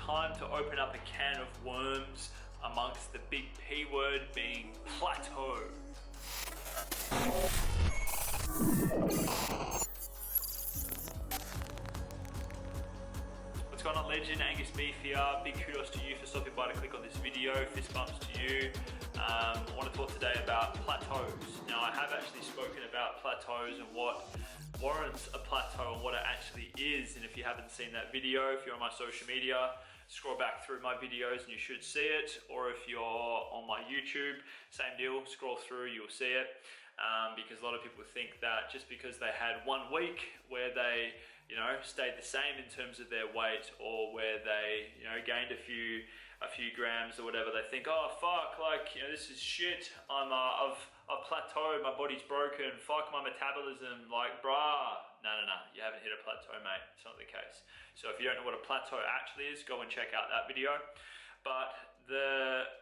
time to open up a can of worms amongst the big P word being plateau. What's going on, legend? Angus Beef here. Big kudos to you for stopping by to click on this video. Fist bumps to you. I want to talk today about plateaus. Now, I have actually spoken about plateaus and what warrants a plateau and what it actually is. And if you haven't seen that video, if you're on my social media, scroll back through my videos and you should see it. Or if you're on my YouTube, same deal, scroll through, you'll see it. Because a lot of people think that just because they had 1 week where they, stayed the same in terms of their weight, or where they, gained a few grams or whatever, they think, oh fuck, this is shit. I've plateaued, my body's broken. Fuck my metabolism, bruh. No, you haven't hit a plateau, mate. It's not the case. So if you don't know what a plateau actually is, go and check out that video. But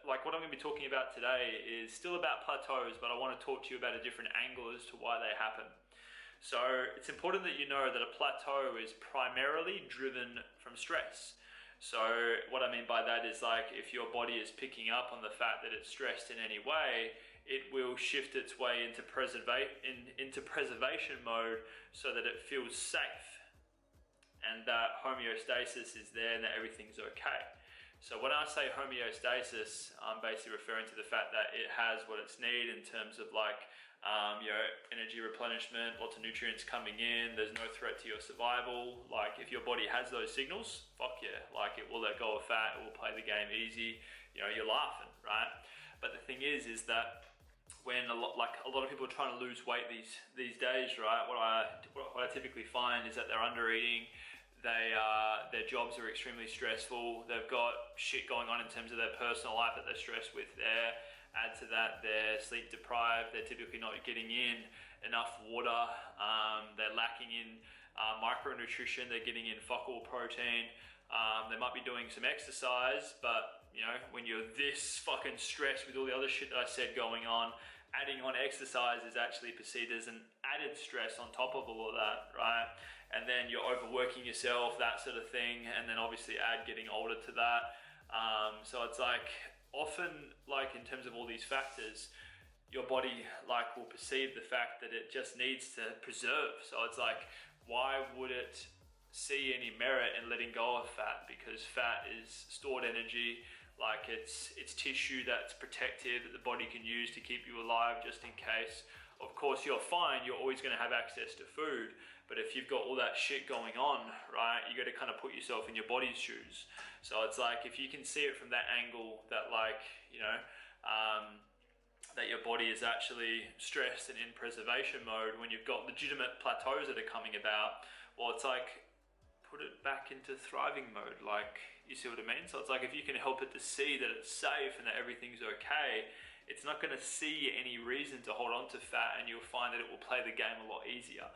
what I'm going to be talking about today is still about plateaus, but I want to talk to you about a different angle as to why they happen. So it's important that you know that a plateau is primarily driven from stress. So what I mean by that is if your body is picking up on the fact that it's stressed in any way, it will shift its way into preservation mode so that it feels safe and that homeostasis is there and that everything's okay. So when I say homeostasis, I'm basically referring to the fact that it has what it's needed in terms of energy replenishment, lots of nutrients coming in, there's no threat to your survival. If your body has those signals, fuck yeah, it will let go of fat, it will play the game easy, you're laughing, right? But the thing is that when a lot of people are trying to lose weight these days, right, what I typically find is that they're under eating. Their jobs are extremely stressful. They've got shit going on in terms of their personal life that they're stressed with there. Add to that, they're sleep deprived. They're typically not getting in enough water. They're lacking in micronutrition. They're getting in fuck all protein. They might be doing some exercise, but when you're this fucking stressed with all the other shit that I said going on, adding on exercise is actually perceived as an added stress on top of all of that, right? And then you're overworking yourself, that sort of thing, and then obviously add getting older to that. So it's often in terms of all these factors, your body will perceive the fact that it just needs to preserve. So it's why would it see any merit in letting go of fat? Because fat is stored energy. It's tissue that's protected that the body can use to keep you alive just in case. Of course, you're fine, you're always going to have access to food, but if you've got all that shit going on, right, you got to kind of put yourself in your body's shoes. So it's if you can see it from that angle, that that your body is actually stressed and in preservation mode when you've got legitimate plateaus that are coming about, well, it's put it back into thriving mode, you see what I mean? So it's if you can help it to see that it's safe and that everything's okay, it's not going to see any reason to hold on to fat, and you'll find that it will play the game a lot easier.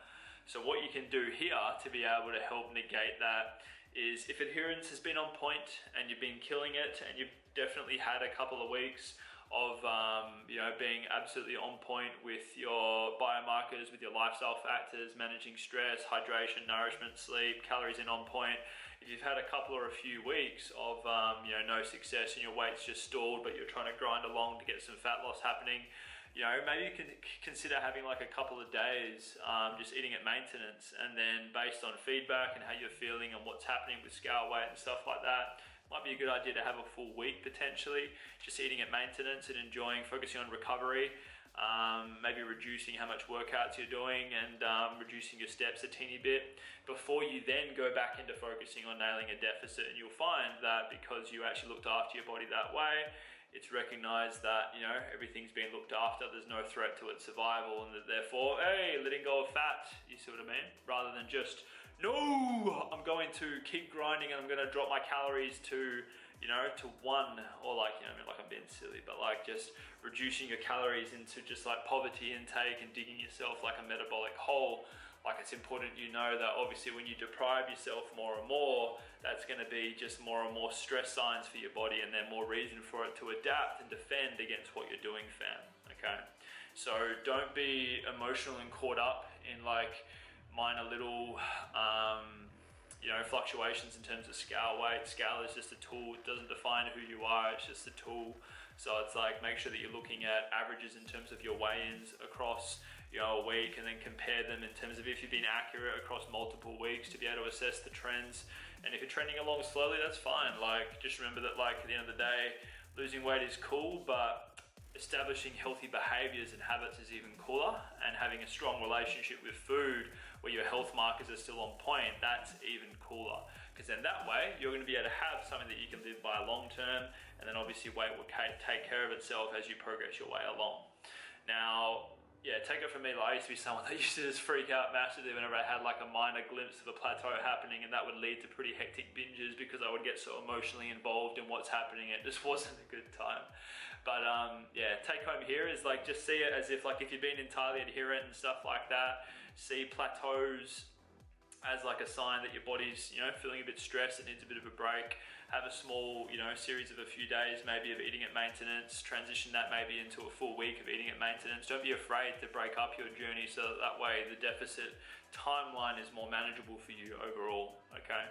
So what you can do here to be able to help negate that is, if adherence has been on point and you've been killing it and you've definitely had a couple of weeks of being absolutely on point with your biomarkers, with your lifestyle factors, managing stress, hydration, nourishment, sleep, calories in on point. If you've had a couple or a few weeks of no success and your weight's just stalled, but you're trying to grind along to get some fat loss happening, maybe you can consider having a couple of days just eating at maintenance, and then based on feedback and how you're feeling and what's happening with scale weight and stuff like that, might be a good idea to have a full week potentially, just eating at maintenance and focusing on recovery, maybe reducing how much workouts you're doing and reducing your steps a teeny bit before you then go back into focusing on nailing a deficit. And you'll find that because you actually looked after your body that way, it's recognized that everything's being looked after, there's no threat to its survival, and that therefore, hey, letting go of fat, you see what I mean? Rather than just, no, I'm going to keep grinding and I'm going to drop my calories to to 1, or I'm being silly, but just reducing your calories into just poverty intake and digging yourself a metabolic hole. It's important that obviously when you deprive yourself more and more, that's going to be just more and more stress signs for your body, and then more reason for it to adapt and defend against what you're doing, fam. Okay, so don't be emotional and caught up in minor little you know, fluctuations in terms of scale weight. Scale is just a tool. It doesn't define who you are. It's just a tool. So it's like, make sure that you're looking at averages in terms of your weigh-ins across, you know, a week, and then compare them in terms of if you've been accurate across multiple weeks to be able to assess the trends. And if you're trending along slowly, that's fine. Like, just remember that, like, at the end of the day, losing weight is cool, but establishing healthy behaviors and habits is even cooler, and having a strong relationship with food where your health markers are still on point, that's even cooler. Because then that way, you're going to be able to have something that you can live by long term, and then obviously weight will take care of itself as you progress your way along. Now, yeah, take it from me, like, I used to be someone that used to just freak out massively whenever I had like a minor glimpse of a plateau happening, and that would lead to pretty hectic binges because I would get so emotionally involved in what's happening. It just wasn't a good time. But yeah, take home here is like, just see it as if, like, if you've been entirely adherent and stuff like that, see plateaus as like a sign that your body's, you know, feeling a bit stressed and needs a bit of a break. Have a small, you know, series of a few days maybe of eating at maintenance, transition that maybe into a full week of eating at maintenance. Don't be afraid to break up your journey, so that way the deficit timeline is more manageable for you overall, okay?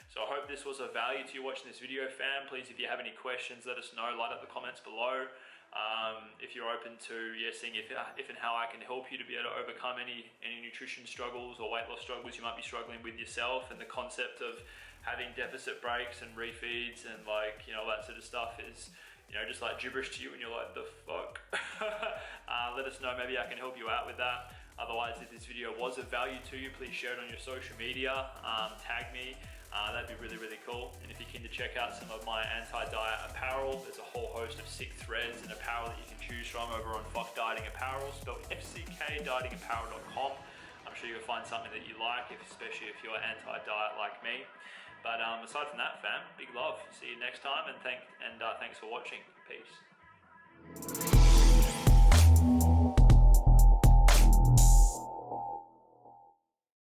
So I hope this was of value to you watching this video, fam. Please, if you have any questions, let us know, light up the comments below. If you're open to, seeing if and how I can help you to be able to overcome any nutrition struggles or weight loss struggles you might be struggling with yourself, and the concept of having deficit breaks and refeeds and, like, you know, that sort of stuff is, you know, just like gibberish to you, and you're like, the fuck? Let us know, maybe I can help you out with that. Otherwise, if this video was of value to you, please share it on your social media, tag me. That'd be really, really cool. And if you're keen to check out some of my anti-diet apparel, there's a whole host of sick threads and apparel that you can choose from over on Fuck Dieting Apparel, spelled FCK, dietingapparel.com. I'm sure you'll find something that you like, especially if you're anti-diet like me. But aside from that, fam, big love. See you next time, and thanks for watching. Peace.